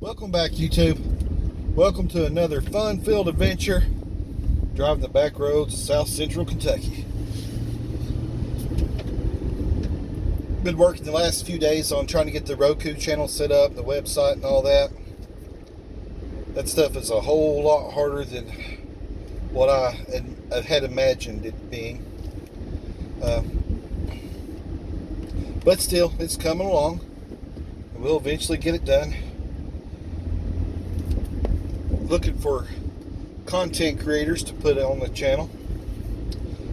Welcome back, YouTube. Welcome to another fun-filled adventure driving the back roads of South Central Kentucky. Been working the last few days on trying to get the Roku channel set up, the website and all that. That stuff is a whole lot harder than what I had imagined it being. But still, it's coming along. We'll eventually get it done. Looking for content creators to put on the channel.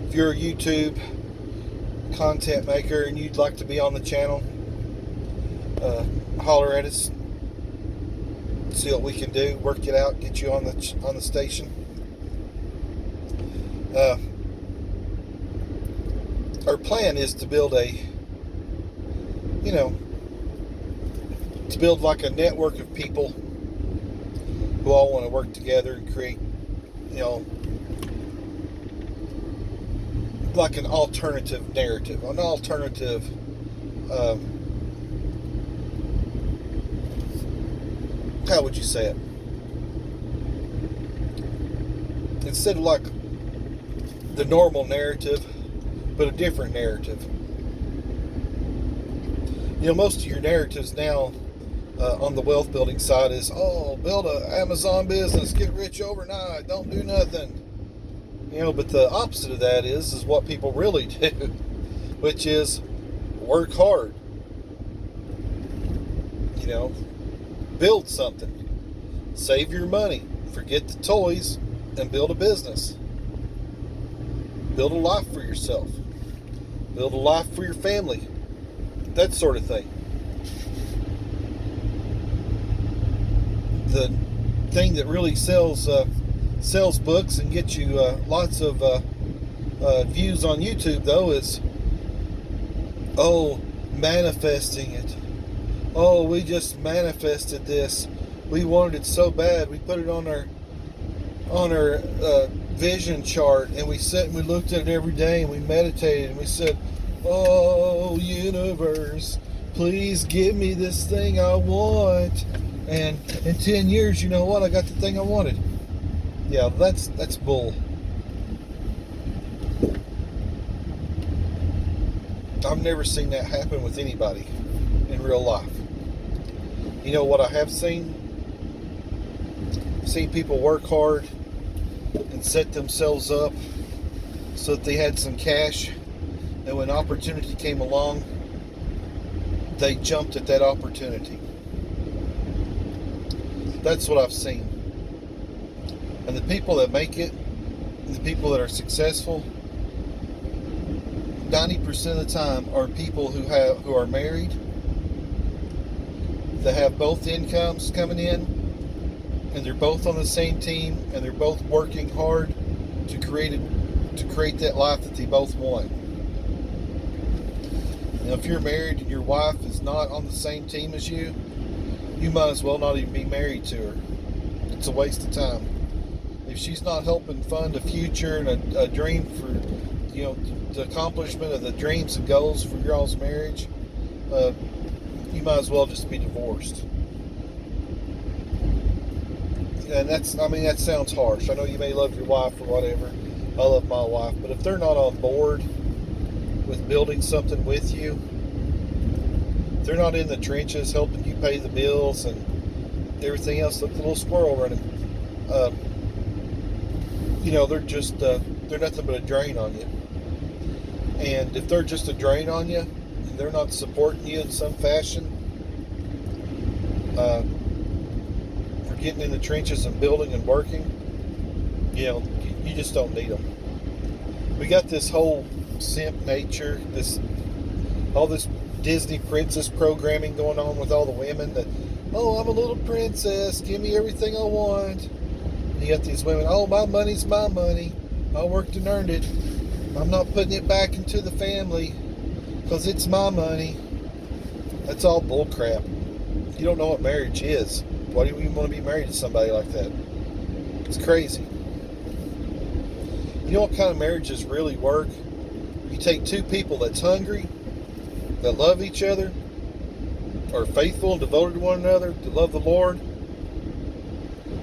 If you're a YouTube content maker and you'd like to be on the channel, holler at us. See what we can do. Work it out. Get you on the station. Our plan is to build like a network of people who all want to work together and create, like an alternative narrative, an alternative how would you say it? Instead of like the normal narrative, but a different narrative. Most of your narratives now on the wealth building side is, build an Amazon business, get rich overnight, don't do nothing. But the opposite of that is what people really do, which is work hard. Build something. Save your money. Forget the toys and build a business. Build a life for yourself. Build a life for your family. That sort of thing. The thing that really sells books and gets you lots of views on YouTube, though, is manifesting it. We just manifested this. We wanted it so bad. We put it on our vision chart, and we sat and we looked at it every day, and we meditated, and we said, "Oh, universe, please give me this thing I want." And in 10 years, you know what? I got the thing I wanted. Yeah, that's bull. I've never seen that happen with anybody in real life. What I have seen? I've seen people work hard and set themselves up so that they had some cash, and when opportunity came along, they jumped at that opportunity. That's what I've seen. And the people that make it, the people that are successful, 90% of the time are people who are married, that have both incomes coming in, and they're both on the same team, and they're both working hard to create that life that they both want. If you're married and your wife is not on the same team as you, you might as well not even be married to her. It's a waste of time. If she's not helping fund a future and a dream for, the accomplishment of the dreams and goals for your all's marriage, you might as well just be divorced. And that sounds harsh. I know you may love your wife or whatever. I love my wife. But if they're not on board with building something with you, they're not in the trenches helping you pay the bills and everything else, like the little squirrel running, they're nothing but a drain on you. And if they're just a drain on you and they're not supporting you in some fashion for getting in the trenches and building and working, you just don't need them. We got this whole simp nature, all this Disney princess programming going on with all the women that, I'm a little princess, give me everything I want. And you got these women, my money's my money, I worked and earned it, I'm not putting it back into the family because it's my money. That's all bull crap. You don't know what marriage is. Why do you even want to be married to somebody like that? It's crazy. You know what kind of marriages really work? You take two people that's hungry, that love each other, are faithful and devoted to one another, to love the Lord,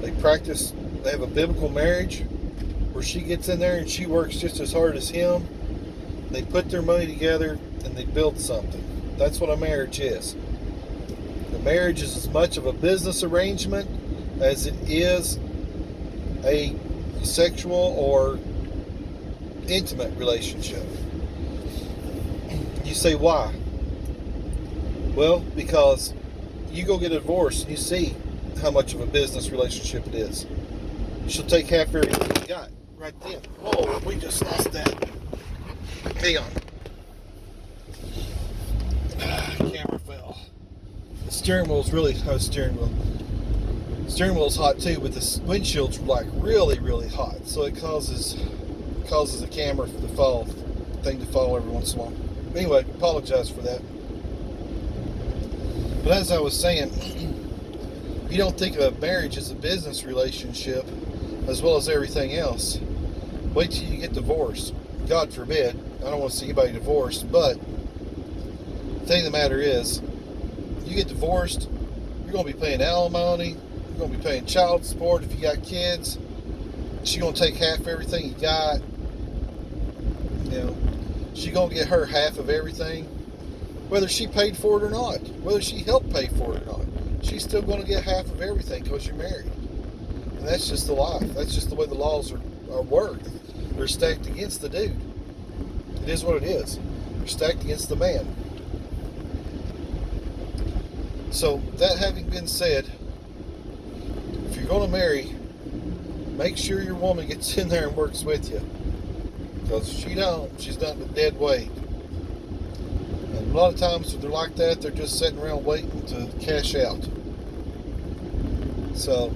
They have a biblical marriage where she gets in there and she works just as hard as him. They put their money together and they build something. That's what a marriage is. A marriage is as much of a business arrangement as it is a sexual or intimate relationship. You say, why? Well, because you go get a divorce and you see how much of a business relationship it is. She'll take half everything you got right then. Oh, we just lost that. Hang on. Camera fell. The steering wheel's hot too, but the windshield's like really, really hot. So it causes the camera to fall every once in a while. Anyway, apologize for that. But as I was saying, you don't think of marriage as a business relationship as well as everything else. Wait till you get divorced. God forbid. I don't want to see anybody divorced, but the thing of the matter is, you get divorced, you're going to be paying alimony, you're going to be paying child support if you got kids. She's going to take half everything you got. You know, she's going to get her half of everything, whether she paid for it or not, whether she helped pay for it or not. She's still going to get half of everything because you're married. And that's just the life. That's just the way the laws are worked. They're stacked against the dude. It is what it is. They're stacked against the man. So, that having been said, if you're going to marry, make sure your woman gets in there and works with you. Because if she don't, she's not a dead weight. And a lot of times when they're like that, they're just sitting around waiting to cash out. So,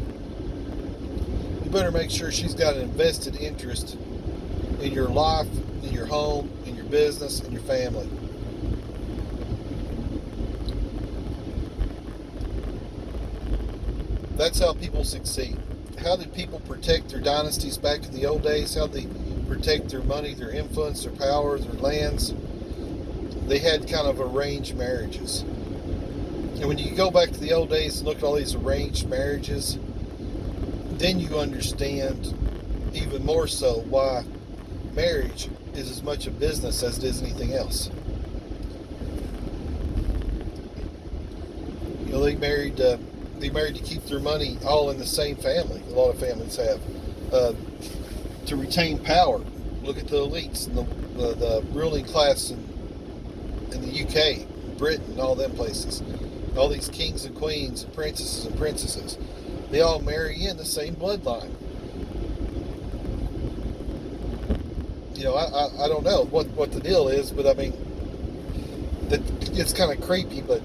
you better make sure she's got an invested interest in your life, in your home, in your business, in your family. That's how people succeed. How did people protect their dynasties back in the old days? How did they protect their money, their influence, their power, their lands? They had kind of arranged marriages. And when you go back to the old days and look at all these arranged marriages, then you understand even more so why marriage is as much a business as it is anything else. You know, they married to keep their money all in the same family. A lot of families have to retain power. Look at the elites and the ruling class in the UK, Britain, all them places. All these kings and queens and princesses. They all marry in the same bloodline. You know, I don't know what the deal is, but I mean, it's kind of creepy, but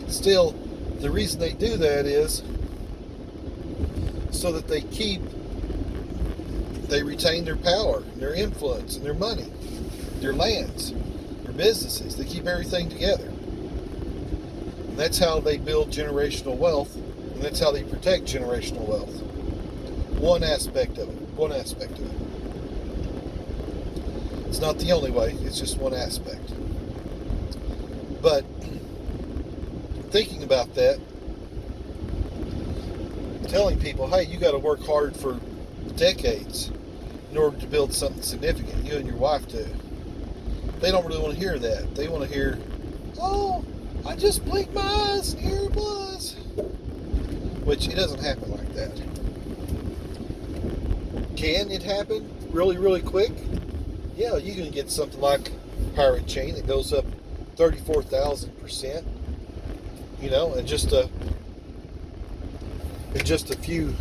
still, the reason they do that is so that they retain their power, their influence, and their money, their lands, their businesses. They keep everything together. And that's how they build generational wealth, and that's how they protect generational wealth. One aspect of it. It's not the only way, it's just one aspect. But thinking about that, telling people, hey, you got to work hard for decades in order to build something significant, you and your wife do. They don't really want to hear that. They want to hear, oh, I just blinked my eyes and here it was. Which it doesn't happen like that. Can it happen really, really quick? Yeah, you can get something like Pirate Chain that goes up 34,000%. You know, in just a few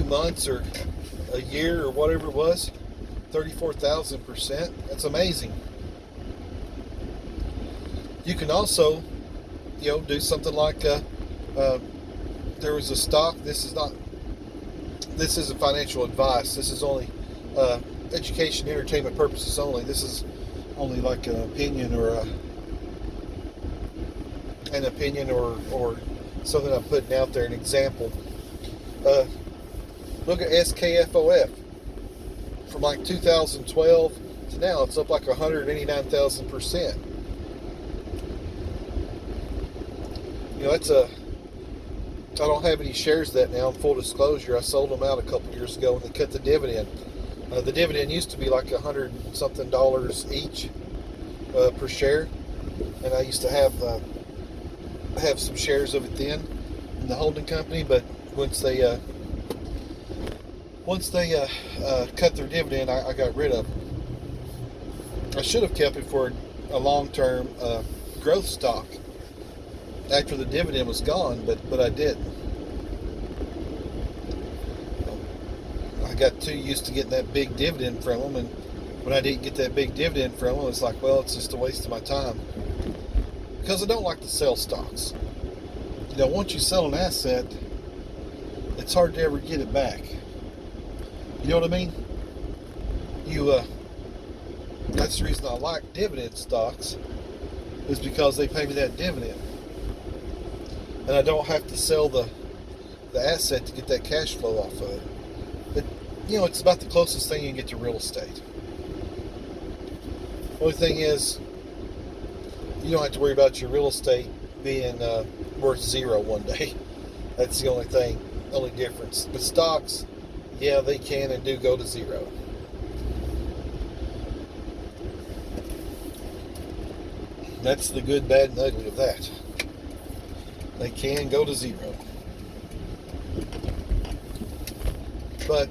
months or a year or whatever it was, 34,000%. That's amazing. You can also, you know, do something like there was a stock. This isn't financial advice. This is only education, entertainment purposes only. This is only like an opinion or something I'm putting out there, an example. Look at SKFOF. From like 2012 to now, it's up like 189,000%. You know, I don't have any shares of that now. In full disclosure, I sold them out a couple years ago when they cut the dividend. The dividend used to be like $100 something each per share, and I used to have some shares of it then in the holding company. But once they cut their dividend, I got rid of it. I should have kept it for a long-term growth stock after the dividend was gone, but I didn't. I got too used to getting that big dividend from them, and when I didn't get that big dividend from them, it's like, well, it's just a waste of my time. Because I don't like to sell stocks. Once you sell an asset, it's hard to ever get it back. You know what I mean? That's the reason I like dividend stocks, is because they pay me that dividend. And I don't have to sell the asset to get that cash flow off of it. It's about the closest thing you can get to real estate. Only thing is, you don't have to worry about your real estate being worth zero one day. That's the only difference. But stocks, yeah, they can and do go to zero. That's the good, bad, and ugly of that. They can go to zero. But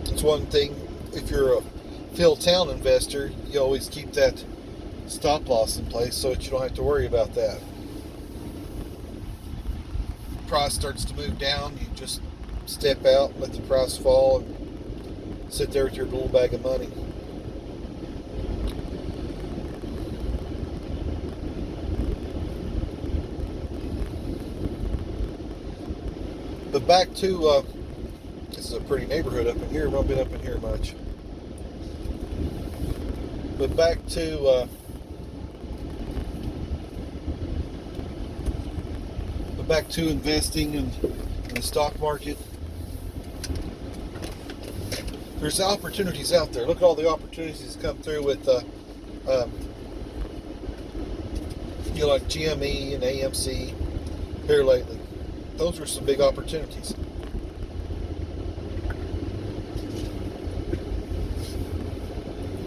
it's one thing, if you're a fill town investor, you always keep that stop loss in place so that you don't have to worry about that. Price starts to move down, you just step out, let the price fall, and sit there with your little bag of money. But back to, this is a pretty neighborhood up in here. I've not been up in here much. But back to investing in the stock market. There's opportunities out there. Look at all the opportunities that come through with, like GME and AMC here lately. Those are some big opportunities.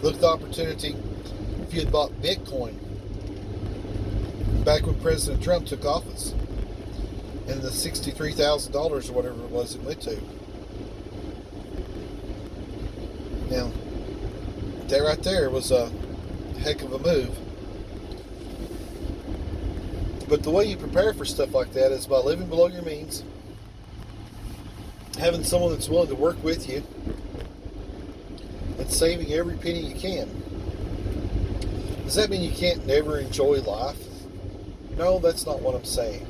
Look at the opportunity if you had bought Bitcoin back when President Trump took office, and the $63,000 or whatever it was it went to. Now, that right there was a heck of a move. But the way you prepare for stuff like that is by living below your means, having someone that's willing to work with you, and saving every penny you can. Does that mean you can't never enjoy life? No, that's not what I'm saying.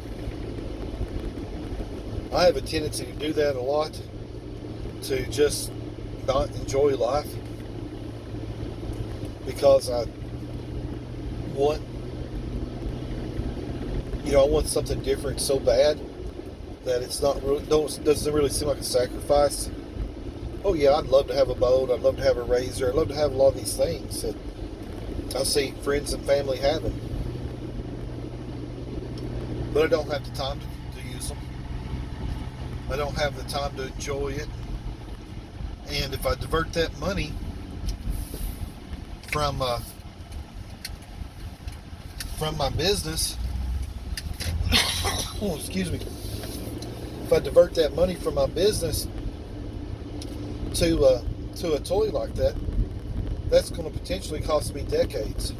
I have a tendency to do that a lot, to just not enjoy life, because I want something different so bad that it's not really, doesn't really seem like a sacrifice. Oh yeah, I'd love to have a boat, I'd love to have a razor, I'd love to have a lot of these things that I see friends and family having. But I don't have the time to use them. I don't have the time to enjoy it. And if I divert that money from my business, oh, excuse me. If I divert that money from my business to a toy like that, that's going to potentially cost me decades.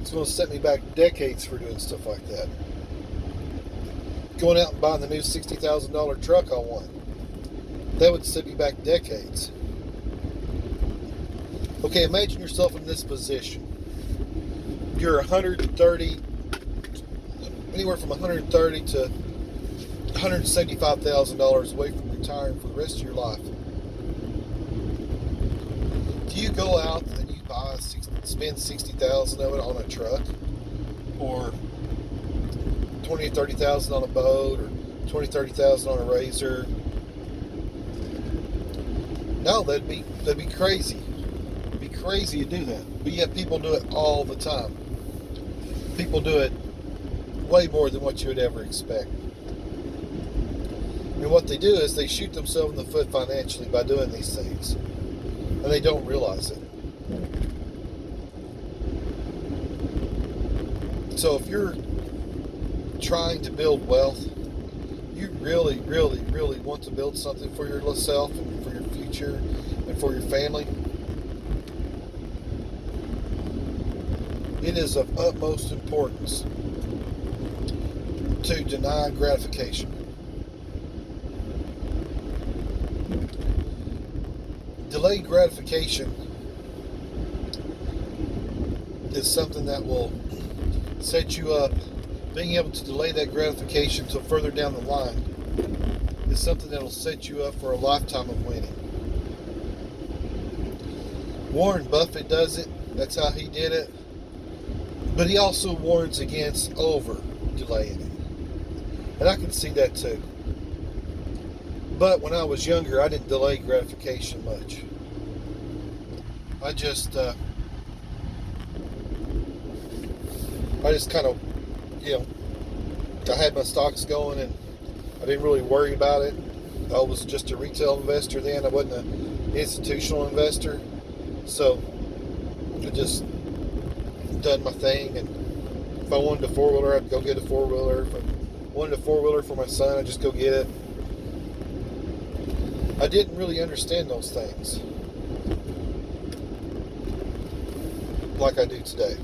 It's going to set me back decades for doing stuff like that. Going out and buying the new $60,000 truck I want, that would set me back decades. Okay, imagine yourself in this position. You're anywhere from $130,000 to $175,000 away from retiring for the rest of your life. Do you go out and you spend $60,000 of it on a truck, or $20,000 or $30,000 on a boat, or $20,000 or $30,000 on a razor? No, that'd be crazy. It'd be crazy to do that. But yet people do it all the time. people do it way more than what you would ever expect. And what they do is they shoot themselves in the foot financially by doing these things. And they don't realize it. So if you're trying to build wealth, you really, really, really want to build something for yourself and for your future and for your family, it is of utmost importance to deny gratification. Delayed gratification is something that will set you up. Being able to delay that gratification until further down the line is something that will set you up for a lifetime of winning. Warren Buffett does it. That's how he did it. But he also warns against over delaying it. And I can see that too. But when I was younger, I didn't delay gratification much. I just kind of, I had my stocks going and I didn't really worry about it. I was just a retail investor then. I wasn't an institutional investor. So I just done my thing, and if I wanted a four-wheeler, I'd go get a four-wheeler. If I wanted a four-wheeler for my son, I'd just go get it. I didn't really understand those things like I do today.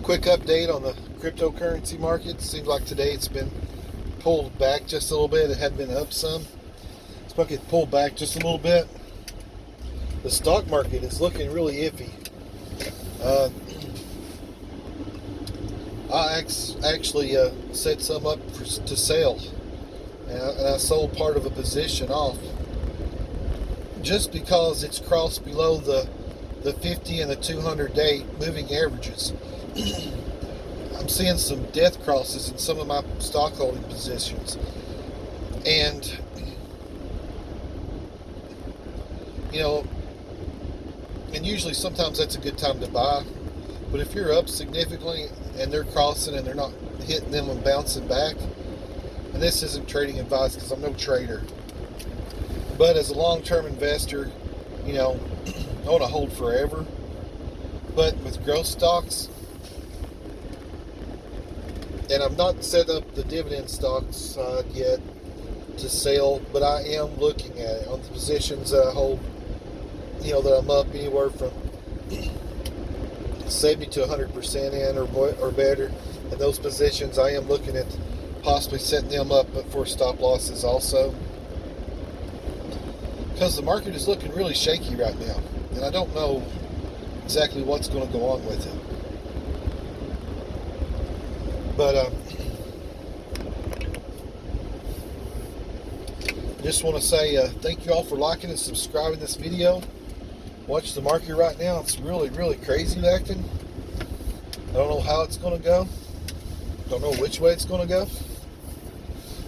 Quick update on the cryptocurrency market. Seems like today it's been pulled back just a little bit. It had been up some. This market pulled back just a little bit. The stock market is looking really iffy. I actually set some up to sell, and I sold part of a position off just because it's crossed below the 50 and the 200 day moving averages. I'm seeing some death crosses in some of my stock holding positions, and and usually sometimes that's a good time to buy. But if you're up significantly and they're crossing and they're not hitting them and bouncing back, and this isn't trading advice because I'm no trader, but as a long-term investor, I want to hold forever. But with growth stocks, and I've not set up the dividend stocks yet to sell, but I am looking at it on the positions that I hold, that I'm up anywhere from 70 to 100% in or better. In those positions, I am looking at possibly setting them up but for stop losses also. Because the market is looking really shaky right now, and I don't know exactly what's going to go on with it. But just want to say thank you all for liking and subscribing this video. Watch the market right now. It's really, really crazy acting. I don't know how it's going to go. Don't know which way it's going to go.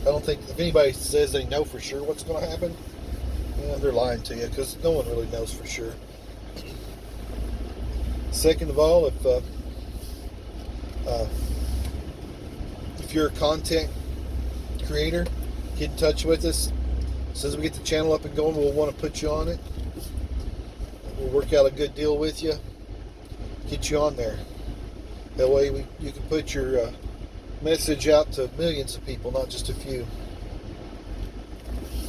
I don't think if anybody says they know for sure what's going to happen, they're lying to you, because no one really knows for sure. Second of all, if you're a content creator, get in touch with us. As soon as we get the channel up and going, we'll want to put you on it. We'll work out a good deal with you, get you on there. That way you can put your message out to millions of people, not just a few.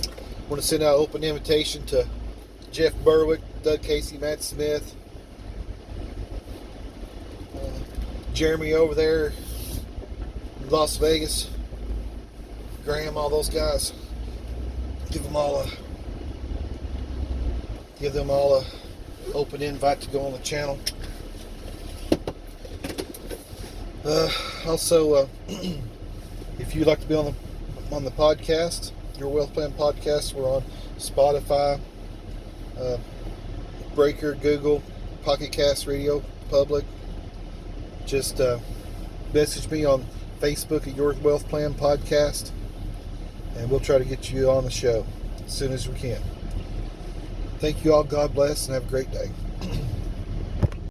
I want to send out an open invitation to Jeff Berwick, Doug Casey, Matt Smith, Jeremy over there in Las Vegas, Graham, all those guys. Give them all a open invite to go on the channel. Also, if you'd like to be on the podcast, Your Wealth Plan Podcast, we're on Spotify, Breaker, Google, Pocketcast, RadioPublic. Just message me on Facebook at Your Wealth Plan Podcast, and we'll try to get you on the show as soon as we can. Thank you all. God bless, and have a great day.